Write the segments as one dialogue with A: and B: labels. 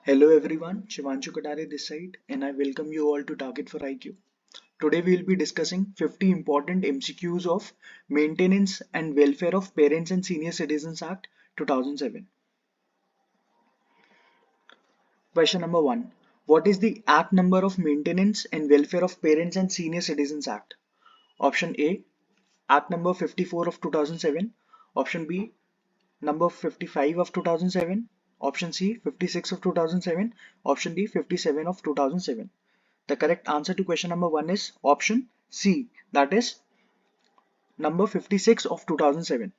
A: Hello everyone, Shivanshu this side and I welcome you all to Target for IQ. Today we will be discussing 50 important MCQs of Maintenance and Welfare of Parents and Senior Citizens Act 2007. Question number 1. What is the Act number of Maintenance and Welfare of Parents and Senior Citizens Act? Option A, Act number 54 of 2007. Option B, number 55 of 2007. Option C, 56 of 2007. Option D, 57 of 2007. The correct answer to question number 1 is option C, that is number 56 of 2007.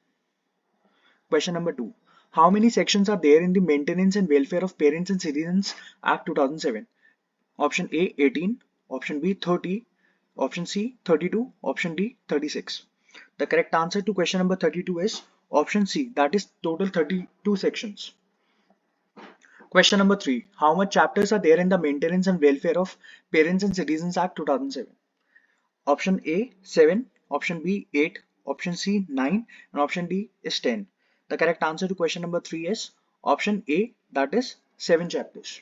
A: Question number 2. How many sections are there in the Maintenance and Welfare of Parents and Citizens Act 2007? Option A, 18. Option B, 30. Option C, 32. Option D, 36. The correct answer to question number 32 is option C, that is total 32 sections. Question number 3. How much chapters are there in the Maintenance and Welfare of Parents and Citizens Act 2007? Option A, 7. Option B, 8. Option C, 9. And option D is 10. The correct answer to question number 3 is option A, that is 7 chapters.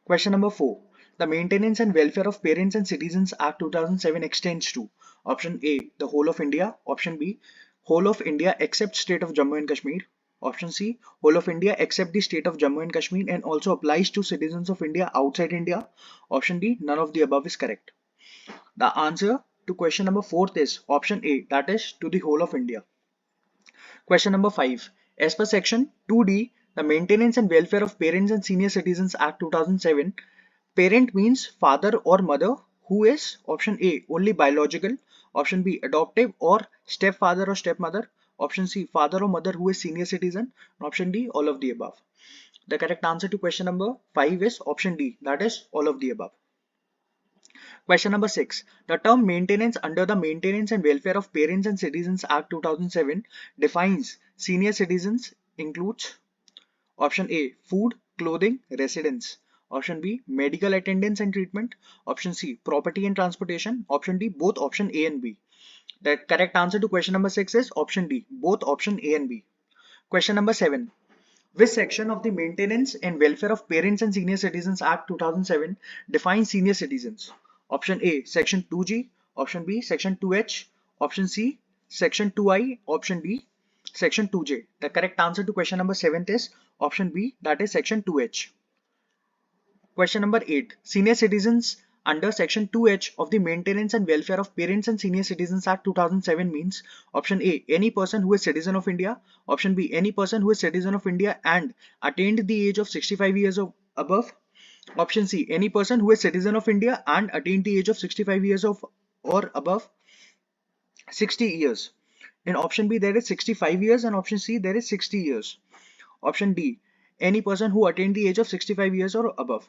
A: Question number 4. The Maintenance and Welfare of Parents and Citizens Act 2007 extends to option A, the whole of India. Option B, whole of India except State of Jammu and Kashmir. Option C, whole of India except the State of Jammu and Kashmir and also applies to citizens of India outside India. Option D, none of the above is correct. The answer to question number 4 is option A, that is to the whole of India. Question number 5. As per section 2D, the Maintenance and Welfare of Parents and Senior Citizens Act 2007, parent means father or mother who is option A, only biological. Option B, adoptive or stepfather or stepmother. Option C, father or mother who is senior citizen. Option D, all of the above. The correct answer to question number 5 is option D, that is all of the above. Question number 6. The term maintenance under the Maintenance and Welfare of Parents and Citizens Act 2007 defines senior citizens includes option A, food, clothing, residence. Option B, medical attendance and treatment. Option C, property and transportation. Option D, both option A and B. The correct answer to question number 6 is option D, both option A and B. Question number 7. Which section of the Maintenance and Welfare of Parents and Senior Citizens Act 2007 defines senior citizens? Option A, section 2G. Option B, section 2H. Option C, section 2I. Option D, section 2J. The correct answer to question number 7 is option B, that is section 2H. Question number 8. Senior citizens under section 2H of the Maintenance and Welfare of Parents and Senior Citizens Act 2007 means option A, any person who is citizen of India. Option B, any person who is citizen of India and attained the age of 65 years or above. Option C, any person who is citizen of India and attained the age of 65 years or above 60 years. In option B, there is 65 years and option C, there is 60 years. Option D, any person who attained the age of 65 years or above.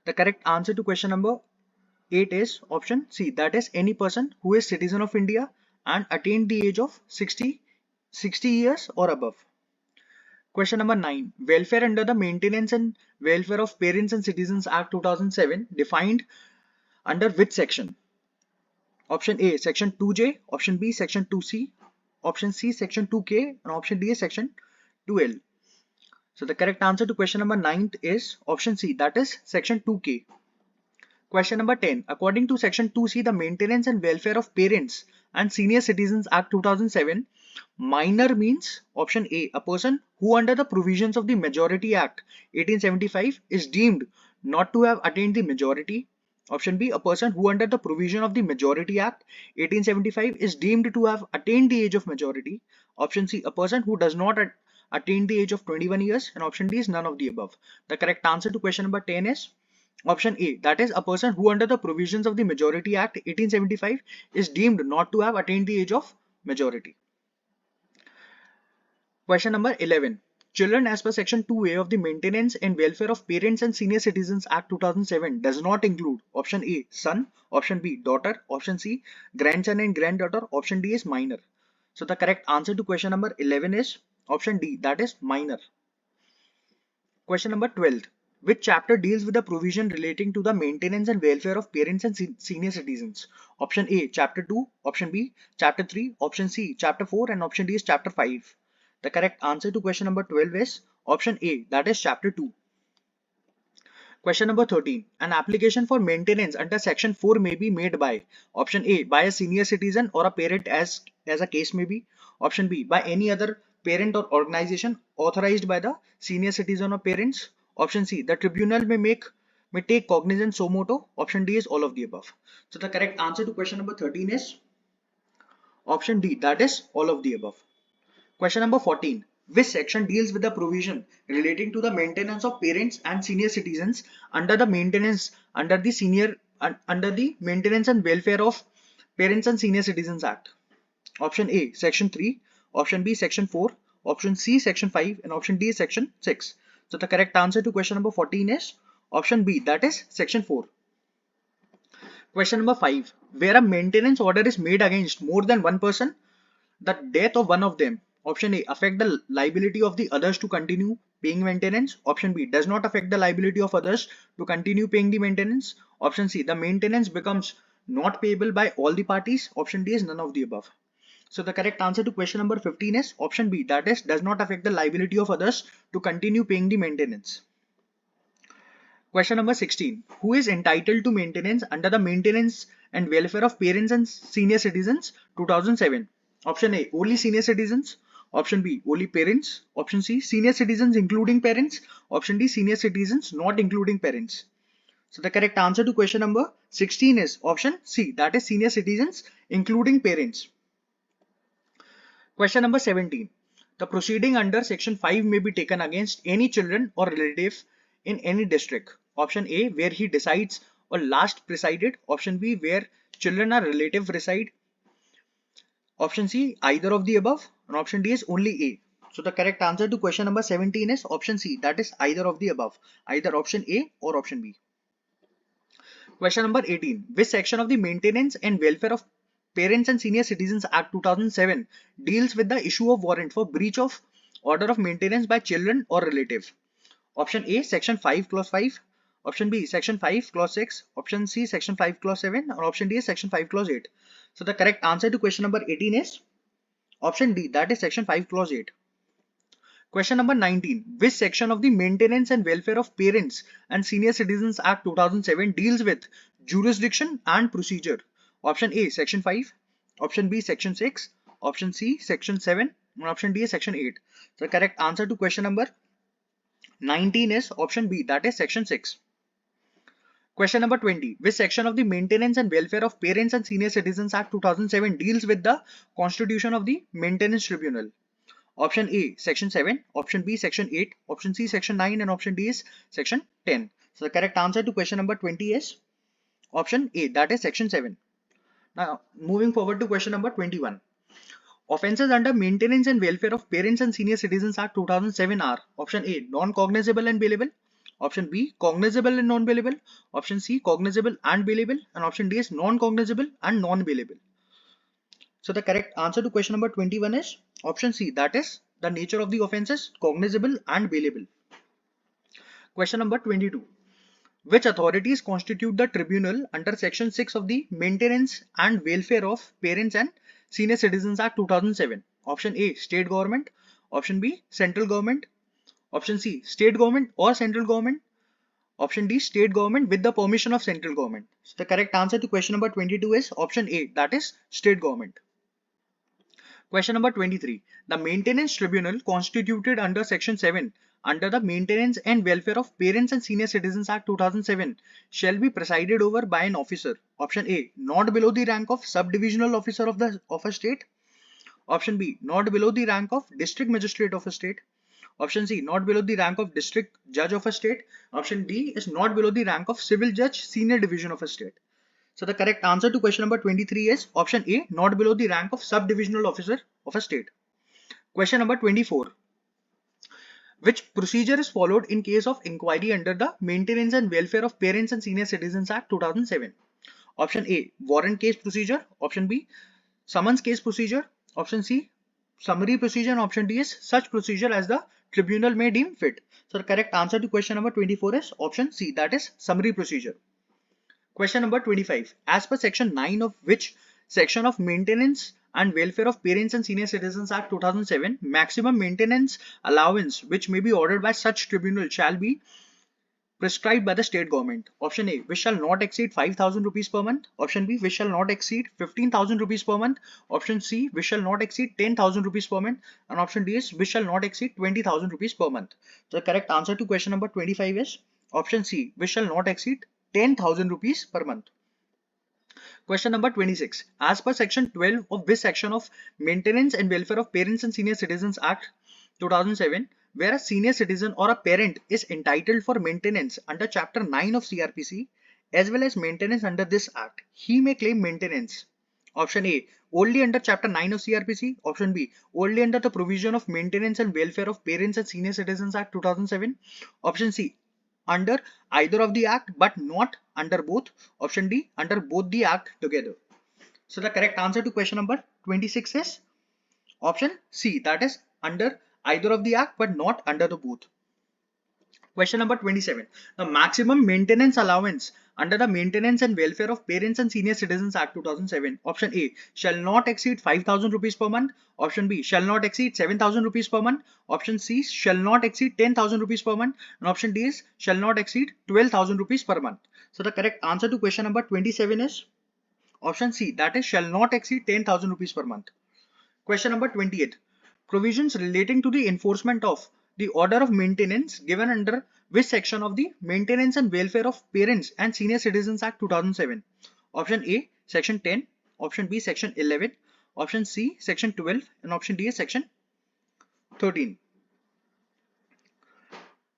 A: The correct answer to question number 8 is option C, that is any person who is citizen of India and attained the age of 60 years or above. Question number 9. Welfare under the Maintenance and Welfare of Parents and Citizens Act 2007 defined under which section? Option A, section 2J. Option B, section 2C. Option C, section 2K. And option D is section 2L. So the correct answer to question number 9 is option C, that is section 2K. Question number 10. According to section 2C, the Maintenance and Welfare of Parents and Senior Citizens Act 2007, minor means option A, a person who under the provisions of the Majority Act 1875 is deemed not to have attained the majority. Option B, a person who under the provision of the Majority Act 1875 is deemed to have attained the age of majority. Option C, a person who does not attain the age of 21 years. And option D is none of the above. The correct answer to question number 10 is option A, that is a person who under the provisions of the Majority Act 1875 is deemed not to have attained the age of majority. Question number 11. Children as per section 2A of the Maintenance and Welfare of Parents and Senior Citizens Act 2007 does not include option A, son. Option B, daughter. Option C, grandson and granddaughter. Option D is minor. So the correct answer to question number 11 is option D, that is minor. Question number 12. Which chapter deals with the provision relating to the maintenance and welfare of parents and senior citizens? Option A, chapter 2. Option B, chapter 3. Option C, chapter 4. And option D is chapter 5. The correct answer to question number 12 is Option A, that is chapter 2. Question number 13. An application for maintenance under section 4 may be made by option A, by a senior citizen or a parent as a case may be. Option B, by any other parent or organization authorized by the senior citizen or parents. Option C, the tribunal may take cognizance so moto. Option D is all of the above. So the correct answer to question number 13 is option D, that is all of the above. Question number 14. Which section deals with the provision relating to the maintenance of parents and senior citizens under the maintenance and welfare of parents and senior citizens act? Option A, section 3, option B, section 4, option C, section 5, and option D, section 6. So the correct answer to question number 14 is option B, that is section 4. Question number 5. Where a maintenance order is made against more than one person, the death of one of them, option A, affect the liability of the others to continue paying maintenance. Option B, does not affect the liability of others to continue paying the maintenance. Option C, the maintenance becomes not payable by all the parties. Option D is none of the above. So the correct answer to question number 15 is option B, that is does not affect the liability of others to continue paying the maintenance. Question number 16. Who is entitled to maintenance under the Maintenance and Welfare of Parents and Senior Citizens 2007? Option A, only senior citizens. Option B, only parents. Option C, senior citizens including parents. Option D, senior citizens not including parents. So the correct answer to question number 16 is option C, that is senior citizens including parents. Question number 17. The proceeding under section 5 may be taken against any children or relative in any district. Option A, where he decides or last presided. Option B, where children or relative reside. Option C, either of the above, and option D is only A. So the correct answer to question number 17 is option C, that is either of the above, either option A or option B. Question number 18. Which section of the Maintenance and Welfare of Parents and Senior Citizens Act 2007 deals with the issue of warrant for breach of order of maintenance by children or relative? Option A, section 5 clause 5. Option B, section 5 clause 6. Option C, section 5 clause 7. Or option D is section 5 clause 8. So the correct answer to question number 18 is option D, that is section 5 clause 8. Question number 19. Which section of the Maintenance and Welfare of Parents and Senior Citizens Act 2007 deals with jurisdiction and procedure? Option A, section 5. Option B, section 6. Option C, section 7. And option D is section 8. So the correct answer to question number 19 is option B, that is section 6. Question number 20. Which section of the Maintenance and Welfare of Parents and Senior Citizens Act 2007 deals with the constitution of the Maintenance Tribunal? Option A, section 7. Option B, section 8. Option C, section 9. And option D is section 10. So the correct answer to question number 20 is option A, that is section 7. Now moving forward to question number 21. Offences under Maintenance and Welfare of Parents and Senior Citizens Act 2007 are option A, non-cognizable and bailable. Option B, cognizable and non-bailable. Option C, cognizable and bailable. And option D is non-cognizable and non-bailable. So the correct answer to question number 21 is option C, that is the nature of the offences, cognizable and bailable. Question number 22. Which authorities constitute the tribunal under section 6 of the Maintenance and Welfare of Parents and Senior Citizens Act 2007? Option A, state government. Option B, central government. Option C, state government or central government. Option D, state government with the permission of central government. So the correct answer to question number 22 is option A, that is state government. Question number 23. The Maintenance Tribunal constituted under section 7 under the Maintenance and Welfare of Parents and Senior Citizens Act 2007 shall be presided over by an officer. Option A, not below the rank of subdivisional officer of a state. Option B, not below the rank of district magistrate of a state. Option C, not below the rank of district judge of a state. Option D is not below the rank of civil judge senior division of a state. So the correct answer to question number 23 is option A, not below the rank of subdivisional officer of a state. Question number 24. Which procedure is followed in case of inquiry under the Maintenance and Welfare of Parents and Senior Citizens Act 2007? Option A, warrant case procedure. Option B, summons case procedure. Option C, summary procedure. And option D is such procedure as the tribunal may deem fit. So the correct answer to question number 24 is option C, that is summary procedure. Question number 25. As per section 9 of which section of Maintenance and Welfare of Parents and Senior Citizens Act 2007, maximum maintenance allowance which may be ordered by such tribunal shall be prescribed by the state government. Option A, which shall not exceed 5,000 rupees per month. Option B, which shall not exceed 15,000 rupees per month. Option C, which shall not exceed 10,000 rupees per month. And option D is which shall not exceed 20,000 rupees per month. So the correct answer to question number 25 is option C, which shall not exceed 10,000 rupees per month. Question number 26. As per section 12 of this section of Maintenance and Welfare of Parents and Senior Citizens Act 2007, where a senior citizen or a parent is entitled for maintenance under chapter 9 of CRPC as well as maintenance under this act, he may claim maintenance. Option A, only under chapter 9 of CRPC. Option B, only under the provision of Maintenance and Welfare of Parents and Senior Citizens Act 2007. Option C, under either of the act but not under both. Option D, under both the act together. So the correct answer to question number 26 is option C, that is under either of the act but not under the both. Question number 27. The maximum maintenance allowance under the Maintenance and Welfare of Parents and Senior Citizens Act 2007. Option A, shall not exceed 5,000 rupees per month. Option B, shall not exceed 7,000 rupees per month. Option C, shall not exceed 10,000 rupees per month. And option D is shall not exceed 12,000 rupees per month. So the correct answer to question number 27 is option C, that is shall not exceed 10,000 rupees per month. Question number 28. Provisions relating to the enforcement of the order of maintenance given under which section of the Maintenance and Welfare of Parents and Senior Citizens Act 2007? Option A, section 10. Option B, section 11. Option C, section 12. And option D is section 13.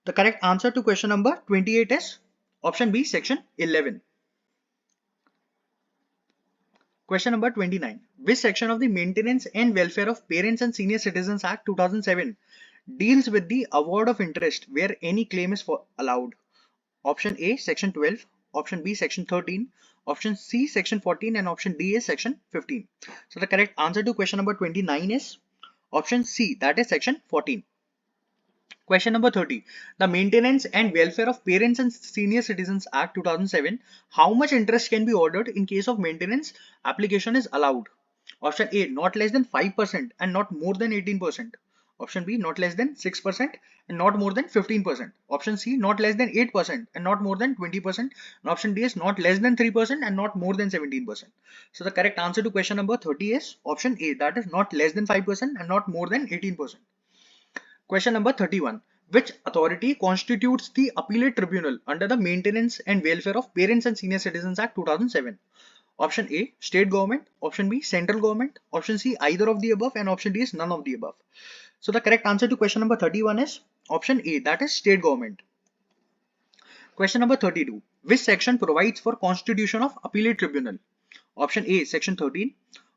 A: The correct answer to question number 28 is option B, section 11. Question number 29. Which section of the Maintenance and Welfare of Parents and Senior Citizens Act 2007 deals with the award of interest where any claim is allowed? Option A, section 12. Option B, section 13. Option C, section 14. And option D is section 15. So the correct answer to question number 29 is option C, that is section 14. Question number 30. The Maintenance and Welfare of Parents and Senior Citizens Act 2007. How much interest can be ordered in case of maintenance application is allowed? Option A, not less than 5% and not more than 18%. Option B, not less than 6% and not more than 15%. Option C, not less than 8% and not more than 20%. And option D is not less than 3% and not more than 17%. So the correct answer to question number 30 is option A, that is not less than 5% and not more than 18%. Question number 31. Which authority constitutes the Appellate Tribunal under the Maintenance and Welfare of Parents and Senior Citizens Act 2007? Option A, state government. Option B, central government. Option C, either of the above. And option D is none of the above. So the correct answer to question number 31 is option A, that is state government. Question number 32. Which section provides for constitution of Appellate Tribunal? Option A, section 13.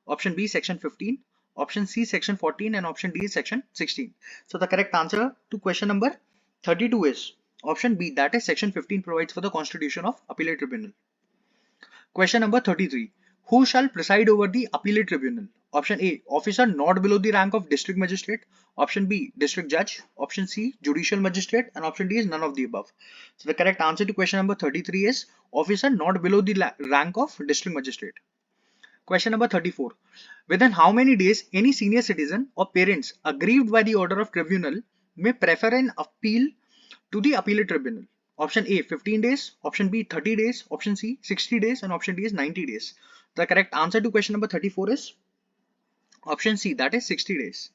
A: Option B, section 15. Option C, section 14. And option D is section 16. So the correct answer to question number 32 is option B, that is section 15 provides for the constitution of Appellate Tribunal. Question number 33. Who shall preside over the Appellate Tribunal? Option A, officer not below the rank of district magistrate. Option B, district judge. Option C, judicial magistrate. And option D is none of the above. So the correct answer to question number 33 is officer not below the rank of district magistrate. Question number 34. Within how many days any senior citizen or parents aggrieved by the order of tribunal may prefer an appeal to the Appellate Tribunal? Option A, 15 days. Option B, 30 days. Option C, 60 days. And option D is 90 days. The correct answer to question number 34 is option C, that is 60 days.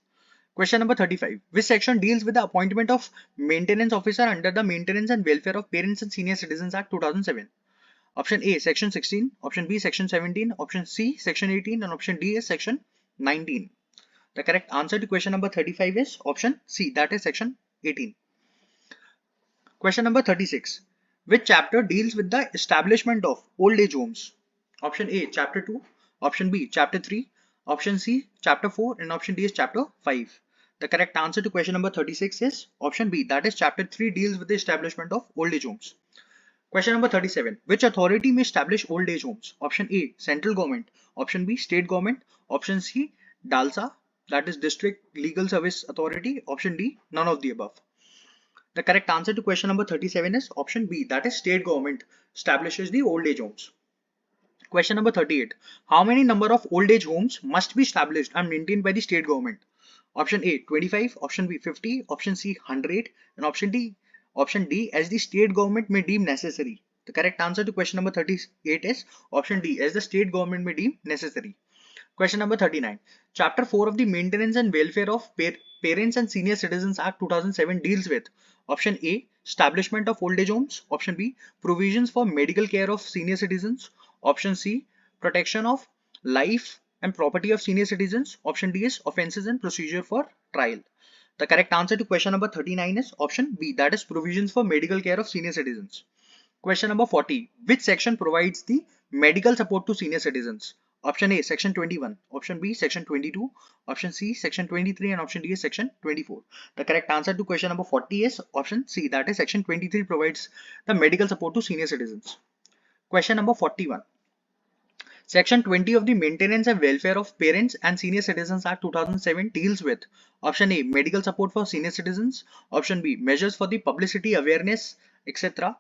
A: Question number 35. Which section deals with the appointment of maintenance officer under the Maintenance and Welfare of Parents and Senior Citizens Act 2007? Option A, section 16. Option B, section 17. Option C, section 18. And option D is section 19. The correct answer to question number 35 is option C, that is section 18. Question number 36. Which chapter deals with the establishment of old age homes? Option A, chapter 2. Option B, chapter 3. Option C, chapter 4. And option D is chapter 5. The correct answer to question number 36 is option B, that is chapter 3 deals with the establishment of old age homes. Question number 37. Which authority may establish old age homes? Option A, central government. Option B, state government. Option C, DLSA, that is District Legal Service Authority. Option D, none of the above. The correct answer to question number 37 is option B, that is state government establishes the old age homes. Question number 38. How many number of old age homes must be established and maintained by the state government? Option A 25, option B 50, option C 100, and option D as the state government may deem necessary. The correct answer to question number 38 is option D, as the state government may deem necessary. Question number 39. Chapter 4 of the Maintenance and Welfare of Parents and Senior Citizens Act 2007 deals with option A, establishment of old age homes, option B, provisions for medical care of senior citizens, option C, protection of life and property of senior citizens, option D is offences and procedure for trial. The correct answer to question number 39 is option B, that is provisions for medical care of senior citizens. Question number 40. Which section provides the medical support to senior citizens? Option A, section 21, option B, section 22, option C, section 23, and option D is section 24. The correct answer to question number 40 is option C, that is section 23 provides the medical support to senior citizens. Question number 41. Section 20 of the Maintenance and Welfare of Parents and Senior Citizens Act 2007 deals with option A, medical support for senior citizens, option B, measures for the publicity, awareness, etc.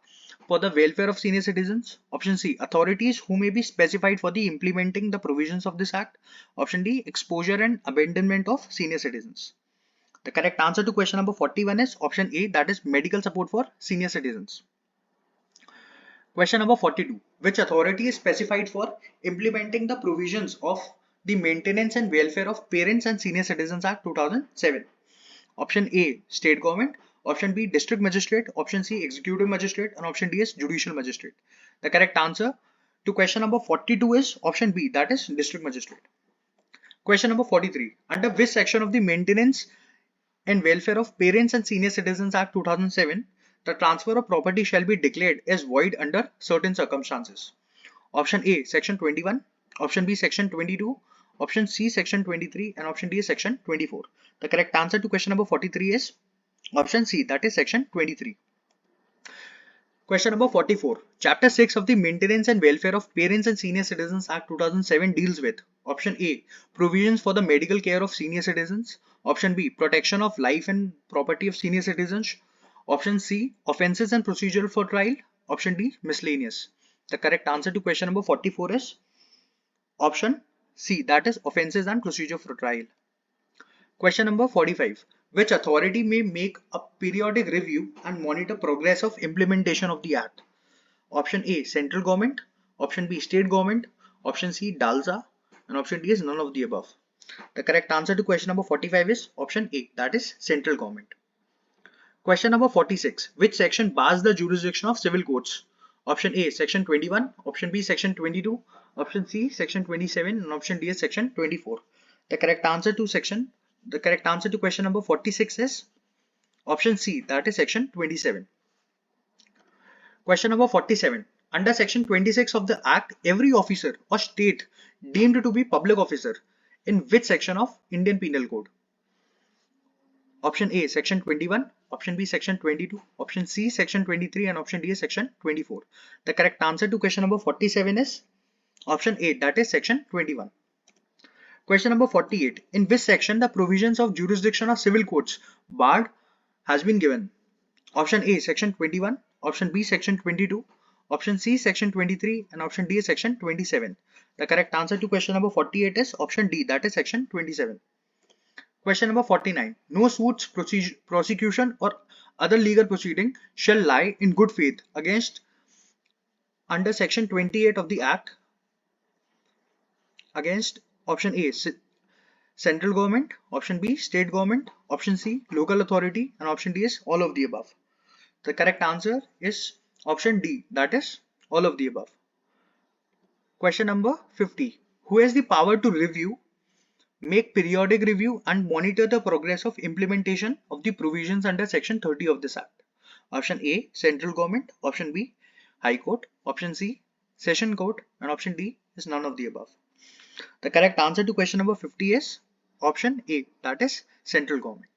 A: for the welfare of senior citizens, option C, authorities who may be specified for the implementing the provisions of this act, option D, exposure and abandonment of senior citizens. The correct answer to question number 41 is option A, that is medical support for senior citizens. Question number 42. Which authority is specified for implementing the provisions of the Maintenance and Welfare of Parents and Senior Citizens Act 2007? Option A, state government, option B, district magistrate, option C, executive magistrate, and option D is judicial magistrate. The correct answer to question number 42 is option B, that is district magistrate. Question number 43. Under which section of the Maintenance and Welfare of Parents and Senior Citizens Act 2007 the transfer of property shall be declared as void under certain circumstances? Option A, section 21, option B, section 22, option C, section 23, and option D is section 24. The correct answer to question number 43 is option C, that is section 23. Question number 44. Chapter 6 of the Maintenance and Welfare of Parents and Senior Citizens Act 2007 deals with option A, provisions for the medical care of senior citizens, option B, protection of life and property of senior citizens, option C, offences and procedure for trial, option D, miscellaneous. The correct answer to question number 44 is option C, that is offences and procedure for trial. Question number 45. Which authority may make a periodic review and monitor progress of implementation of the act? Option A, central government, option B, state government, option C, DLSA, and option D is none of the above. The correct answer to question number 45 is option A, that is central government. Question number 46. Which section bars the jurisdiction of civil courts? Option A, section 21, option B, section 22, option C, section 27, and option D is section 24. The correct answer to question number 46 is option C, that is section 27. Question number 47. Under section 26 of the Act, every officer or state deemed to be public officer in which section of Indian Penal Code? Option A, section 21, option B, section 22, option C, section 23, and option D is section 24. The correct answer to question number 47 is option A, that is section 21. Question number 48. In which section the provisions of jurisdiction of civil courts barred has been given? Option A, section 21, option B, section 22, option C, section 23, and option D is section 27. The correct answer to question number 48 is option D, that is section 27. Question number 49. No suits, prosecution, or other legal proceeding shall lie in good faith against under section 28 of the Act against option A, central government, option B, state government, option C, local authority, and option D is all of the above. The correct answer is option D, that is all of the above. Question number 50. Who has the power to review, make periodic review, and monitor the progress of implementation of the provisions under section 30 of this Act? Option A, central government, option B, High Court, option C, Session Court, and option D is none of the above. The correct answer to question number 50 is option A, that is central government.